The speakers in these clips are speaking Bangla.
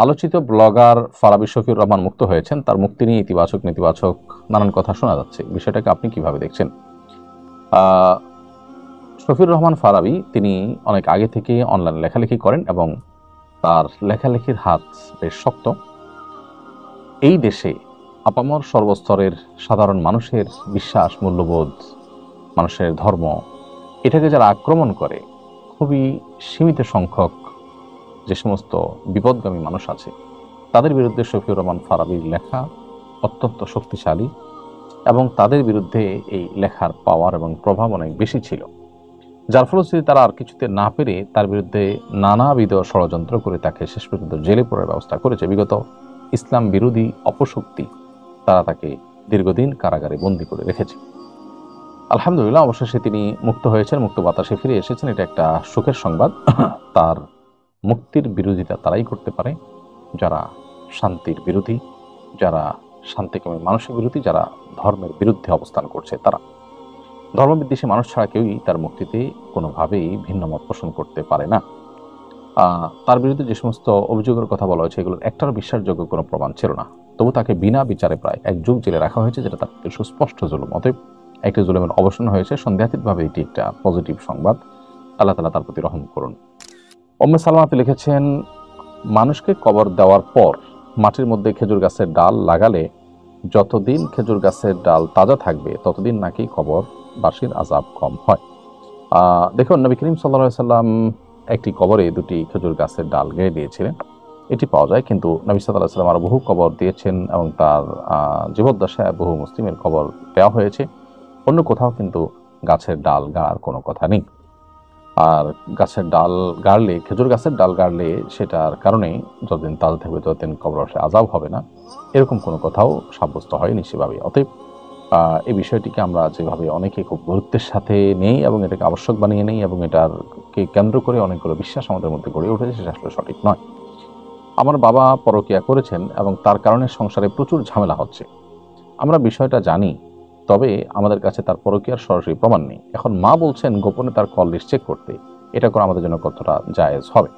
আলোচিত ব্লগার ফারাবী শফিউর রহমান মুক্ত হয়েছেন। তার মুক্তি নিয়ে ইতিবাচক নেতিবাচক নানান কথা শোনা যাচ্ছে। বিষয়টাকে আপনি কিভাবে দেখছেন? শফিউর রহমান ফারাবী তিনি অনেক আগে থেকে অনলাইন লেখালেখি করেন এবং তার লেখালেখির হাত বেশ শক্ত। এই দেশে আপামর সর্বস্তরের সাধারণ মানুষের বিশ্বাস, মূল্যবোধ, মানুষের ধর্ম, এটাকে যারা আক্রমণ করে, খুবই সীমিত সংখ্যক যে সমস্ত বিপদগামী মানুষ আছে, তাদের বিরুদ্ধে শফিউর রহমান ফারাবীর লেখা অত্যন্ত শক্তিশালী এবং তাদের বিরুদ্ধে এই লেখার পাওয়ার এবং প্রভাব অনেক বেশি ছিল। যার ফলশ্রুতি তারা আর কিছুতে না পেরে তার বিরুদ্ধে নানাবিধ ষড়যন্ত্র করে তাকে শেষ পর্যন্ত জেলে পড়ার ব্যবস্থা করেছে। বিগত ইসলাম বিরোধী অপশক্তি তারা তাকে দীর্ঘদিন কারাগারে বন্দী করে রেখেছে। আলহামদুলিল্লাহ, অবশেষে তিনি মুক্ত হয়েছেন, মুক্ত বাতাসে ফিরে এসেছেন। এটা একটা সুখের সংবাদ। তার মুক্তির বিরোধিতা তারাই করতে পারে যারা শান্তির বিরোধী, যারা শান্তিকামী মানুষের বিরোধী, যারা ধর্মের বিরুদ্ধে অবস্থান করছে। তারা ধর্মবিদ্বেষী মানুষ ছাড়া কেউই তার মুক্তিতে কোনোভাবেই ভিন্ন মত পোষণ করতে পারে না। তার বিরুদ্ধে যে সমস্ত অভিযোগের কথা বলা হয়েছে, এগুলোর একটারও বিশ্বাসযোগ্য কোনো প্রমাণ ছিল না। তবু তাকে বিনা বিচারে প্রায় এক যুগ জেলে রাখা হয়েছে, যেটা তার সুস্পষ্ট জুলুম। অতএব একটি জুলুমের অবসান হয়েছে। সন্দেহাতীতভাবে এটি একটা পজিটিভ সংবাদ। আল্লাহ তাআলা তার প্রতি রহম করুন। উম্মে সালামাতে লিখেছেন, মানুষকে কবর দেওয়ার পর মাটির মধ্যে খেজুর গাছের ডাল লাগালে যতদিন খেজুর গাছের ডাল তাজা থাকবে ততদিন নাকি কবরবাসীর আযাব কম হয়। দেখুন, নবী করিম সাল্লাল্লাহু আলাইহি সাল্লাম একটি কবরে দুটি খেজুর গাছের ডাল গেড়ে দিয়েছিলেন, এটি পাওয়া যায়। কিন্তু নবী সাল্লাল্লাহু আলাইহি সাল্লাম আরো বহু কবর দিয়েছেন এবং তার জীবদ্দশায় বহু মুসলিমের কবর দেওয়া হয়েছে। অন্য কোথাও কিন্তু গাছের ডাল গাড়ার কোনো কথা নেই। আর গাছের ডাল গাড়লে, খেজুর গাছের ডাল গাড়লে সেটার কারণে যতদিন তাজা থাকবে ততদিন কবরবাসে আযাব হবে না, এরকম কোনো কথাও সাব্যস্ত হয়নি সেভাবে। অতএব এই বিষয়টিকে আমরা যেভাবে অনেকে খুব গুরুত্বের সাথে নেই এবং এটাকে আবশ্যক বানিয়ে নেই এবং এটাকে কেন্দ্র করে অনেকগুলো বিশ্বাস আমাদের মধ্যে গড়ে উঠেছে, সেটা আসলে সঠিক নয়। আমার বাবা পরকীয়া করেছেন এবং তার কারণে সংসারে প্রচুর ঝামেলা হচ্ছে। আমরা বিষয়টা জানি, তবে আমাদের কাছে তার পরকীয়ার সরাসরি প্রমাণ নেই। এখন মা বলছেন গোপনে তার কল লিস্ট চেক করতে। এটা করা আমাদের জন্য কতটা জায়েজ হবে?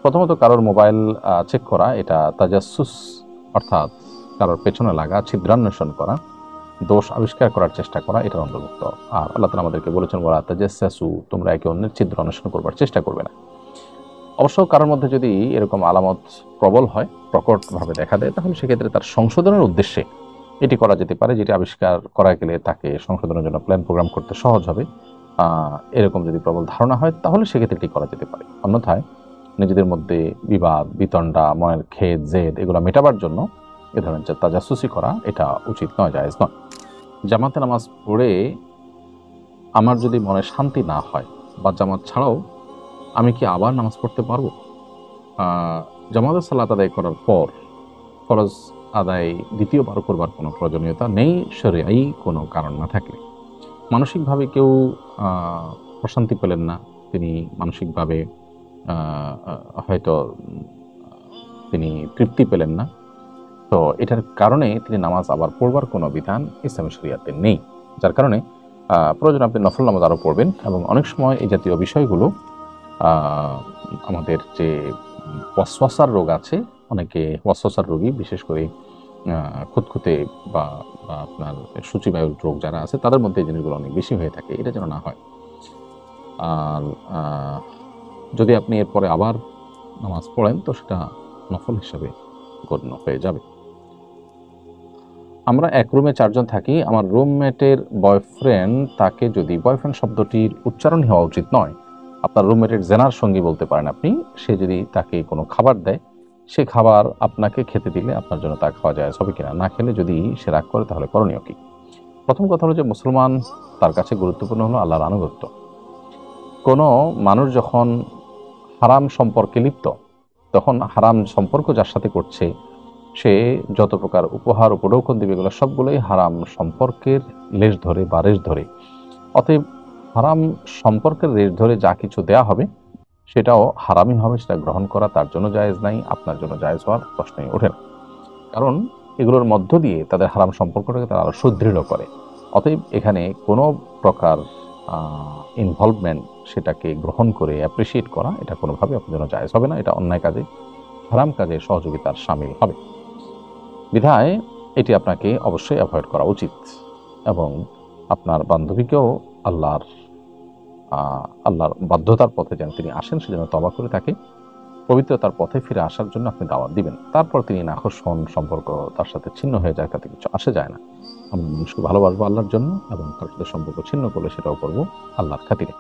প্রথমত, কারোর মোবাইল চেক করা এটা তাজাসসুস, অর্থাৎ কারোর পেছনে লাগা, ছিদ্রান্বেষণ করা, দোষ আবিষ্কার করার চেষ্টা করা, এটার অন্তর্ভুক্ত। আর আল্লাহ তাআলা আমাদেরকে বলেছেন, ওয়ালা তাজাসসু, তোমরা একে অন্যের ছিদ্র অন্বেষণ করবার চেষ্টা করবে না। অবশ্য কারোর মধ্যে যদি এরকম আলামত প্রবল হয়, প্রকটভাবে দেখা দেয়, তাহলে সেক্ষেত্রে তার সংশোধনের উদ্দেশ্যে এটি করা যেতে পারে, যেটি আবিষ্কার করা গেলে তাকে সংশোধনের জন্য প্ল্যান প্রোগ্রাম করতে সহজ হবে। এরকম যদি প্রবল ধারণা হয় তাহলে সেক্ষেত্রে এটি করা যেতে পারে। অন্যথায় নিজেদের মধ্যে বিবাদ, বিতণ্ডা, মনের খেদ, জেদ, এগুলো মেটাবার জন্য এ ধরনের তাজাসুসি করা এটা উচিত নয়, জায়েজ নয়। জামাতে নামাজ পড়ে আমার যদি মনে শান্তি না হয় বা জামাত ছাড়াও আমি কি আবার নামাজ পড়তে পারবো? জামাতের সালাত আদায় করার পর ফরজ আদায় দ্বিতীয়বার করবার কোনো প্রয়োজনীয়তা নেই, শরীআই কোনো কারণ না থাকলে। মানসিকভাবে কেউ প্রশান্তি পেলেন না, তিনি মানসিকভাবে হয়তো তিনি তৃপ্তি পেলেন না, তো এটার কারণে তিনি নামাজ আবার পড়বার কোনো বিধান ইসলামী শরীয়তে নেই। যার কারণে প্রয়োজন আপনি নফল নামাজ আরও পড়বেন। এবং অনেক সময় এই জাতীয় বিষয়গুলো আমাদের যে ওয়াসওয়াসার রোগ আছে, অনেকে ওয়াসওয়াসার রোগী, বিশেষ করে খুঁতখুঁতে বা আপনার সূচিবায়ুর রোগ যারা আছে, তাদের মধ্যে এই জিনিসগুলো অনেক বেশি হয়ে থাকে, এটা যেন না হয়। আর যদি আপনি এরপরে আবার নামাজ পড়েন তো সেটা নফল হিসাবে গণ্য হয়ে যাবে। আমরা এক রুমে 4 জন থাকি। আমার রুমমেটের বয়ফ্রেন্ড, তাকে যদি, বয়ফ্রেন্ড শব্দটির উচ্চারণ হওয়া উচিত নয়, আপনার রুমমেটের জেনার সঙ্গী বলতে পারেন আপনি। সে যদি তাকে কোনো খাবার দেয়, সে খাবার আপনাকে খেতে দিলে আপনার জন্য তা খাওয়া যায় হবে কিনা? না খেলে যদি সে রাগ করে তাহলে করণীয় কি? প্রথম কথা হলো যে মুসলমান, তার কাছে গুরুত্বপূর্ণ হলো আল্লাহর আনুগত্য। কোনো মানুষ যখন হারাম সম্পর্কে লিপ্ত, তখন হারাম সম্পর্ক যার সাথে করছে, সে যত প্রকার উপহার উপঢৌকন দিবে, এগুলো সবগুলোই হারাম সম্পর্কের লেশ ধরে বা রেশ ধরে। অতএব হারাম সম্পর্কের রেশ ধরে যা কিছু দেয়া হবে সেটাও হারামই হবে, সেটা গ্রহণ করা তার জন্য জায়েজ নাই, আপনার জন্য জায়েজ হওয়ার প্রশ্নই ওঠে না। কারণ এগুলোর মধ্য দিয়ে তাদের হারাম সম্পর্কটাকে তারা আরো সুদৃঢ় করে। অতএব এখানে কোনো প্রকার ইনভলভমেন্ট, সেটাকে গ্রহণ করে অ্যাপ্রিসিয়েট করা, এটা কোনোভাবে আপনার জন্য জায়েজ হবে না, এটা অন্যায় কাজে হারাম কাজে সহযোগিতার শামিল হবে। বিধায় এটি আপনাকে অবশ্যই অ্যাভয়েড করা উচিত এবং আপনার বান্ধবীকেও আল্লাহর বাধ্যতার পথে যেন তিনি আসেন, সেজন্য তওবা করে তাকে পবিত্রতার পথে ফিরে আসার জন্য আপনি দাওয়াত দিবেন। তারপর তিনি নাখোশ হন, সম্পর্ক তার সাথে ছিন্ন হয়ে যায়, তাতে কিছু আসে যায় না। আমরা মানুষকে ভালোবাসবো আল্লাহর জন্য এবং তার সাথে সম্পর্ক ছিন্ন করলে সেটাও করবো আল্লাহর খাতিরে।